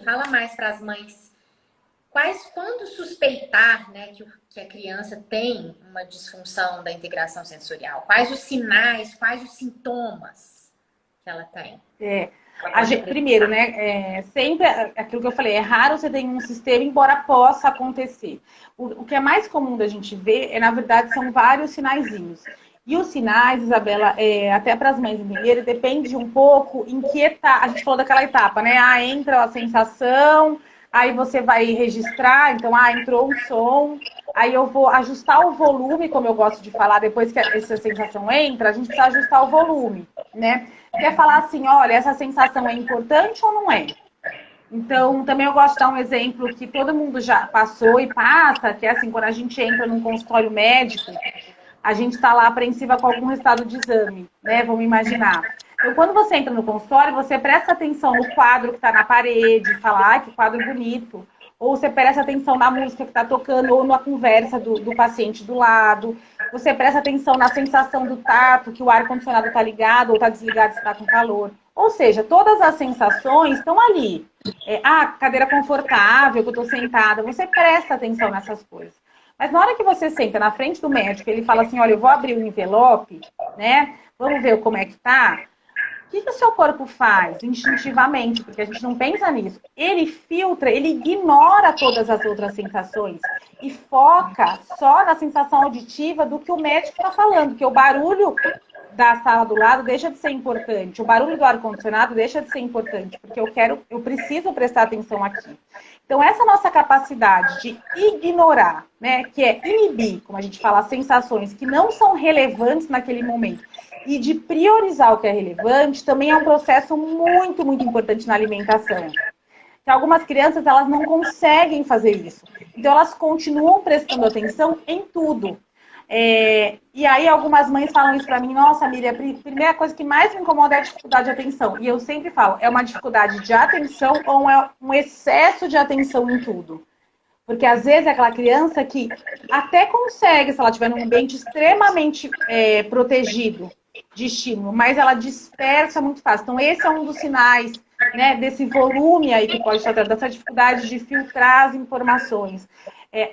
fala mais para as mães quando suspeitar, né, que a criança tem uma disfunção da integração sensorial. Quais os sinais, quais os sintomas que ela tem? Primeiro, né, sempre aquilo que eu falei, é raro você ter um sistema, embora possa acontecer. O que é mais comum da gente ver, na verdade, são vários sinaizinhos. E os sinais, Isabela, até para as mães entenderem, depende um pouco em que etapa, a gente falou daquela etapa, né, entra a sensação, aí você vai registrar, então, entrou um som, aí eu vou ajustar o volume, como eu gosto de falar, depois que essa sensação entra, a gente precisa ajustar o volume, né? Quer falar assim, olha, essa sensação é importante ou não é? Então, também eu gosto de dar um exemplo que todo mundo já passou e passa, que é assim, quando a gente entra num consultório médico, a gente está lá apreensiva com algum resultado de exame, né? Vamos imaginar. Então, quando você entra no consultório, você presta atenção no quadro que está na parede, fala, que quadro bonito. Ou você presta atenção na música que está tocando, ou na conversa do paciente do lado. Você presta atenção na sensação do tato, que o ar-condicionado está ligado ou está desligado se está com calor. Ou seja, todas as sensações estão ali. Cadeira confortável, que eu estou sentada. Você presta atenção nessas coisas. Mas na hora que você senta na frente do médico, ele fala assim, olha, eu vou abrir o envelope, né? Vamos ver como é que tá. O que o seu corpo faz instintivamente? Porque a gente não pensa nisso. Ele filtra, ele ignora todas as outras sensações e foca só na sensação auditiva do que o médico está falando, que o barulho da sala do lado deixa de ser importante, o barulho do ar-condicionado deixa de ser importante, porque eu preciso prestar atenção aqui. Então, essa nossa capacidade de ignorar, né, que é inibir, como a gente fala, as sensações que não são relevantes naquele momento, e de priorizar o que é relevante, também é um processo muito, muito importante na alimentação. Que algumas crianças, elas não conseguem fazer isso. Então, elas continuam prestando atenção em tudo. E aí, algumas mães falam isso pra mim, nossa, Miriam, a primeira coisa que mais me incomoda é a dificuldade de atenção. E eu sempre falo, é uma dificuldade de atenção ou é um excesso de atenção em tudo? Porque, às vezes, é aquela criança que até consegue, se ela estiver num ambiente extremamente protegido de estímulo, mas ela dispersa muito fácil. Então, esse é um dos sinais, né, desse volume aí que pode estar tendo, dessa dificuldade de filtrar as informações.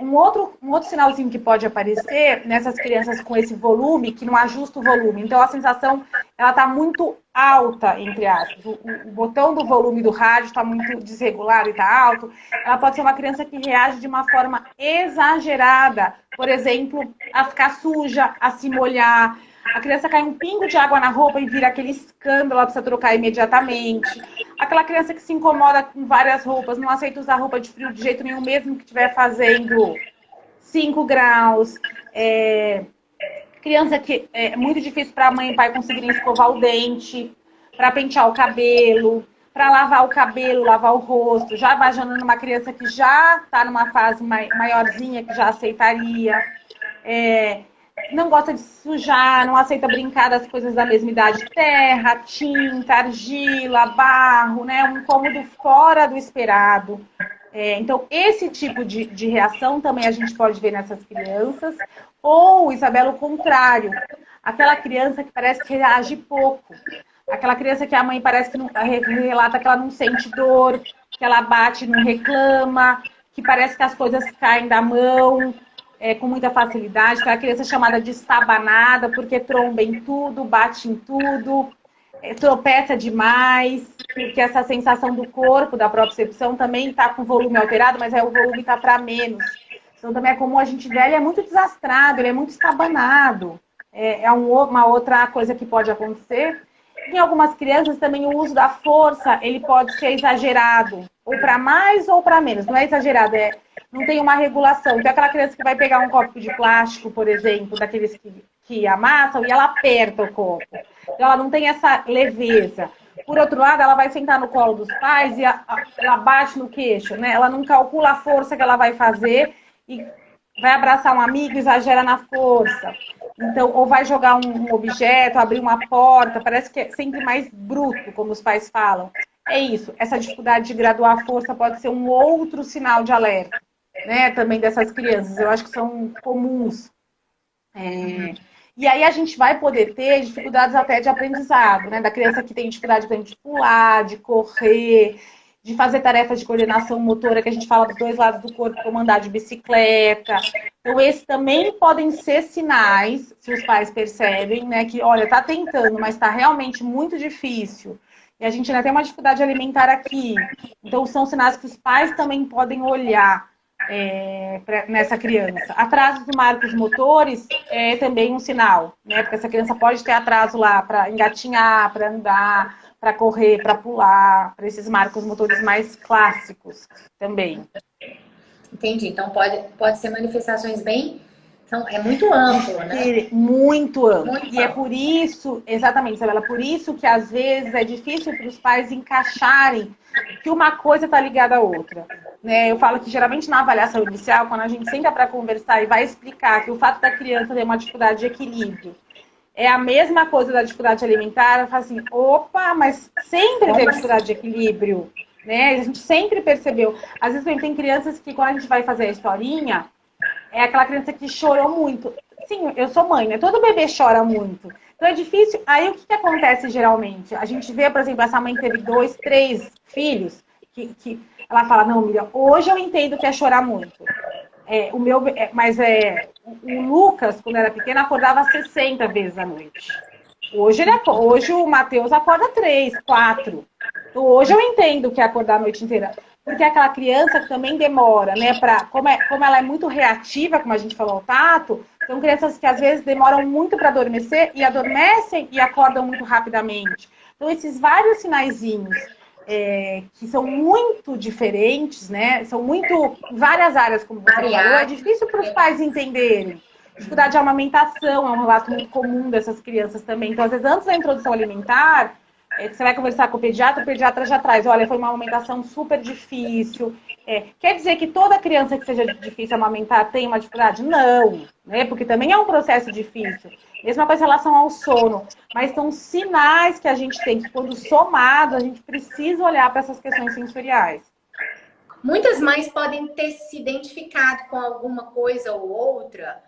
Um outro sinalzinho que pode aparecer nessas crianças com esse volume, que não ajusta o volume. Então, a sensação, ela está muito alta, entre aspas. O botão do volume do rádio está muito desregular e está alto. Ela pode ser uma criança que reage de uma forma exagerada. Por exemplo, a ficar suja, a se molhar. A criança cai um pingo de água na roupa e vira aquele escândalo, ela precisa trocar imediatamente. Aquela criança que se incomoda com várias roupas, não aceita usar roupa de frio de jeito nenhum, mesmo que estiver fazendo 5 graus. Criança que é muito difícil para a mãe e pai conseguirem escovar o dente, para pentear o cabelo, para lavar o cabelo, lavar o rosto. Já imaginando uma criança que já está numa fase maiorzinha, que já aceitaria. Não gosta de sujar, não aceita brincar das coisas da mesma idade. Terra, tinta, argila, barro, né? Um incômodo fora do esperado. Então, esse tipo de reação também a gente pode ver nessas crianças. Ou, Isabela, o contrário. Aquela criança que parece que reage pouco. Aquela criança que a mãe parece que relata que ela não sente dor, que ela bate e não reclama, que parece que as coisas caem da mão com muita facilidade. Aquela criança chamada de estabanada, porque tromba em tudo, bate em tudo, tropeça demais, porque essa sensação do corpo, da propriocepção, também está com o volume alterado, mas o volume está para menos. Então, também é comum a gente ver, ele é muito desastrado, ele é muito estabanado. Uma outra coisa que pode acontecer. Em algumas crianças, também o uso da força, ele pode ser exagerado, ou para mais ou para menos. Não é exagerado, não tem uma regulação. Então, aquela criança que vai pegar um copo de plástico, por exemplo, daqueles que amassam, e ela aperta o copo. Então, ela não tem essa leveza. Por outro lado, ela vai sentar no colo dos pais e ela bate no queixo, né? Ela não calcula a força que ela vai fazer e vai abraçar um amigo e exagera na força. Então, ou vai jogar um objeto, abrir uma porta, parece que é sempre mais bruto, como os pais falam. É isso, essa dificuldade de graduar a força pode ser um outro sinal de alerta, né, também dessas crianças. Eu acho que são comuns. E aí a gente vai poder ter dificuldades até de aprendizado, né, da criança que tem dificuldade de pular, de correr. de fazer tarefas de coordenação motora, que a gente fala dos dois lados do corpo, como andar de bicicleta. Então, esses também podem ser sinais, se os pais percebem, né, que, olha, tá tentando, mas tá realmente muito difícil. E a gente ainda tem uma dificuldade alimentar aqui. Então, são sinais que os pais também podem olhar nessa criança. Atraso dos marcos motores é também um sinal, né? Porque essa criança pode ter atraso lá para engatinhar, para andar, para correr, para pular, para esses marcos motores mais clássicos também. Entendi. Então pode ser manifestações bem... Então, é muito amplo, né? Muito amplo. Muito e amplo. É por isso, exatamente, Isabela, por isso que às vezes é difícil para os pais encaixarem que uma coisa está ligada à outra. Né? Eu falo que geralmente na avaliação inicial, quando a gente senta para conversar e vai explicar que o fato da criança ter uma dificuldade de equilíbrio é a mesma coisa da dificuldade alimentar, eu falo assim, opa, mas sempre teve dificuldade de equilíbrio, né? A gente sempre percebeu. Às vezes tem crianças que quando a gente vai fazer a historinha, é aquela criança que chorou muito. Sim, eu sou mãe, né? Todo bebê chora muito. Então é difícil. Aí o que acontece geralmente? A gente vê, por exemplo, essa mãe teve 2, 3 filhos, que ela fala, não, Miriam, hoje eu entendo que é chorar muito. O Lucas, quando era pequeno, acordava 60 vezes à noite. Hoje o Matheus acorda 3, 4. Então, hoje eu entendo que é acordar a noite inteira. Porque aquela criança que também demora, né? Como ela é muito reativa, como a gente falou, ao tato, são crianças que às vezes demoram muito para adormecer e adormecem e acordam muito rapidamente. Então, esses vários sinaizinhos que são muito diferentes, né? São muito várias áreas, como você falou, é difícil para os pais entenderem. Dificuldade de amamentação é um relato muito comum dessas crianças também. Então, às vezes, antes da introdução alimentar, você vai conversar com o pediatra já traz, olha, foi uma amamentação super difícil. Quer dizer que toda criança que seja difícil amamentar tem uma dificuldade? Não, né? Porque também é um processo difícil. Mesma coisa em relação ao sono. Mas são sinais que a gente tem, que quando somado, a gente precisa olhar para essas questões sensoriais. Muitas mães podem ter se identificado com alguma coisa ou outra,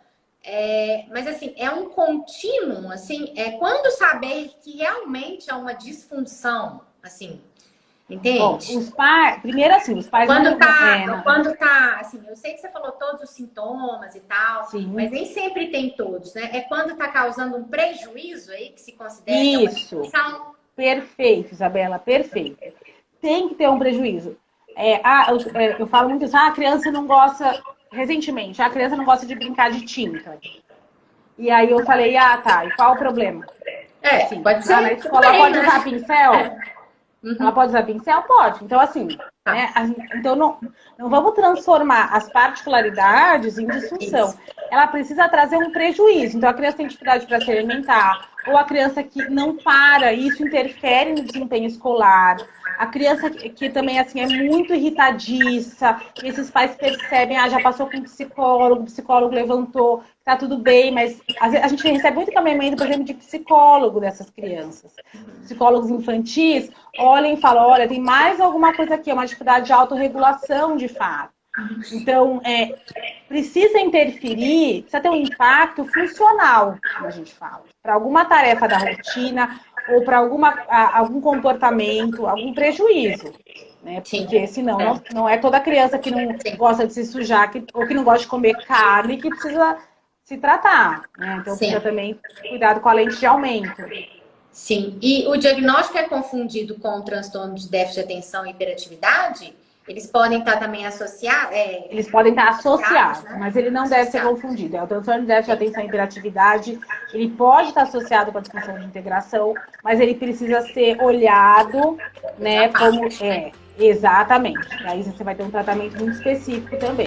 mas assim, é um contínuo, assim, quando saber que realmente é uma disfunção, assim, entende? Bom, primeiro assim, os pais... Quando tá, assim, eu sei que você falou todos os sintomas e tal, sim, mas nem sempre tem todos, né? É quando tá causando um prejuízo aí, que se considera uma disfunção? Perfeito, Isabela, perfeito. Tem que ter um prejuízo. Eu falo muito isso, a criança não gosta... Recentemente, a criança não gosta de brincar de tinta. E aí eu falei, tá, e qual o problema? Assim, pode ser. Na escola ela pode usar pincel? Uhum. Ela pode usar pincel? Pode. Então, assim, né, então não vamos transformar as particularidades em disfunção. Isso. Ela precisa trazer um prejuízo. Então, a criança tem dificuldade para se alimentar, ou a criança que não para, e isso interfere no desempenho escolar. A criança que também, assim, é muito irritadiça, e esses pais percebem, já passou com o psicólogo levantou, tá tudo bem, mas a gente recebe muito encaminhamento, por exemplo, de psicólogo dessas crianças. Psicólogos infantis olham e falam, olha, tem mais alguma coisa aqui, é uma dificuldade de autorregulação, de fato. Então, precisa interferir, precisa ter um impacto funcional, como a gente fala, para alguma tarefa da rotina ou para algum comportamento, algum prejuízo. Né? Porque senão não é toda criança que não gosta de se sujar ou que não gosta de comer carne que precisa se tratar. Né? Então, precisa também cuidado com a lente de aumento. Sim. E o diagnóstico é confundido com o transtorno de déficit de atenção e hiperatividade? Eles podem estar também associados? Eles podem estar associados, né? Mas ele não deve ser confundido. O transtorno de déficit de atenção e hiperatividade, ele pode estar associado com a disfunção de integração, mas ele precisa ser olhado, né, como exatamente. Aí você vai ter um tratamento muito específico também.